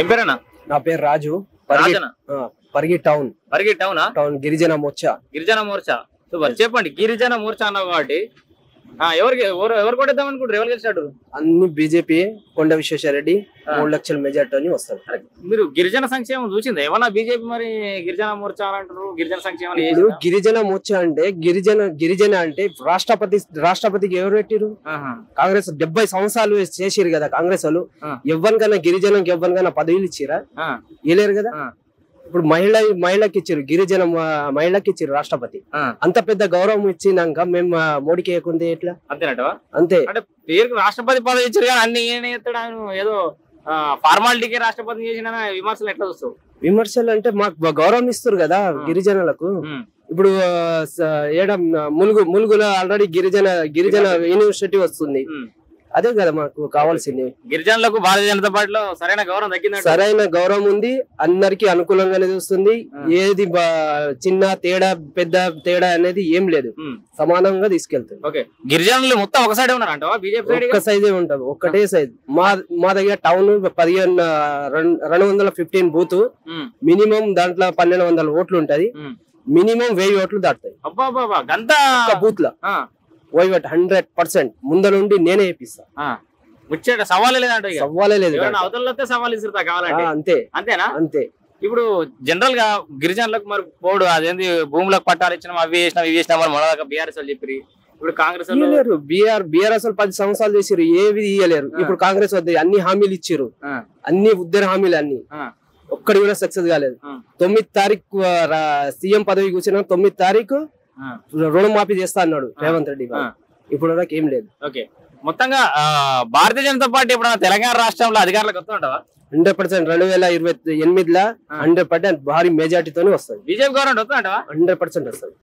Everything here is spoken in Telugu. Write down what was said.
ఏం పేరేనా? నా పేరు రాజు. రాజనా? పరిగి టౌన్. పరిగి టౌనా? టౌన్ గిరిజన మోర్చా. గిరిజన మోర్చా. సూపర్. చెప్పండి, గిరిజన మోర్చా అన్నావు కాబట్టి ఎవరు కొట్టేద్దాం అనుకుంటారు? ఎవరు గెలిచాడు? అన్ని బీజేపీ. కొండ విశ్వేశ్వరరెడ్డి 3 లక్షల మెజార్టీ వస్తారు. మీరు గిరిజన సంక్షేమం చూసిందా ఏమన్నా? బీజేపీ మరి గిరిజన మోర్చా అంటారు, గిరిజన సంక్షేమం. గిరిజన మోర్చా అంటే గిరిజన అంటే రాష్ట్రపతికి ఎవరు పెట్టిరు? కాంగ్రెస్ 70 సంవత్సరాలు చేసిరు కదా కాంగ్రెస్ వాళ్ళు. ఎవరికైనా గిరిజనకి ఎవరికైనా పదవులు ఇచ్చిరా? ఇవ్వలేరు కదా. ఇప్పుడు మహిళకి ఇచ్చారు, గిరిజన మహిళకి ఇచ్చారు రాష్ట్రపతి. అంత పెద్ద గౌరవం ఇచ్చినాక మేము మోడీకి వేయకుంటే ఎట్లా? అంతేనట. అంతే. అంటే పేరుకి రాష్ట్రపతి పదవి ఇచ్చారు కానీ అన్ని ఏదో ఫార్మాలిటీకి రాష్ట్రపతి చేసిన విమర్శలు ఎట్లా చూస్తావు? విమర్శలు అంటే మాకు గౌరవం ఇస్తారు కదా గిరిజనులకు. ఇప్పుడు ములుగులో ఆల్రెడీ గిరిజన యూనివర్సిటీ వస్తుంది. అదే కదా మాకు కావాల్సింది. గిరిజనులకు భారతీయ జనతా పార్టీలో సరైన గౌరవం దక్కింది. సరైన గౌరవం ఉంది, అందరికి అనుకూలంగానే చూస్తుంది. ఏది చిన్న తేడా పెద్ద తేడా అనేది ఏం లేదు, సమానంగా తీసుకెళ్తుంది. ఓకే, గిరిజనులు మొత్తం ఒక సైడ్ ఉన్నారంట? బీజేపీ ఒక్క సైజే ఉంటాం, ఒక్కటే సైజ్. మా దగ్గర టౌన్ 215 బూత్, మినిమం దాంట్లో 1200 ఓట్లు ఉంటది. మినిమం 1000 ఓట్లు దాటుతాయి బూత్ లో. 100% ముందు నుండి నేనే వేపిస్తా. ముచ్చట సవాలే లేదంటే సవాలే లేదు. అవతలతో సవాల్ ఇస్తా కావాలంటే. అంతే. అంతేనా? అంతే. ఇప్పుడు జనరల్ గా గిరిజనులకు మరి పోడు అదేంది భూములకు పట్టాలు ఇచ్చినాం, అవి చేసినాం ఇవి చేసినాం మన దాకా బీఆర్ఎస్ వాళ్ళు చెప్పి. ఇప్పుడు కాంగ్రెస్ ఇయ్యలేరు. బీఆర్ఎస్ 10 సంవత్సరాలు చేసారు, ఏవి ఇయ్యలేరు. ఇప్పుడు కాంగ్రెస్ వద్ద అన్ని హామీలు ఇచ్చారు, అన్ని ఉద్యోగ హామీలు అన్ని. ఒక్కడి కూడా సక్సెస్ కాలేదు. 9వ తారీఖు సీఎం పదవి కూర్చున్నా 9వ తారీఖు రుణమాఫీ చేస్తా అన్నాడు రేవంత్ రెడ్డి. ఇప్పుడు వరకు ఏం లేదు. ఓకే, మొత్తంగా భారతీయ జనతా పార్టీ ఇప్పుడు తెలంగాణ రాష్ట్రంలో అధికారులకు వస్తూ ఉంటావా? 100%. 2028లో 100% భారీ మెజార్టీతోనే వస్తుంది. BJP government వస్తుందంటావా? 100% వస్తుంది.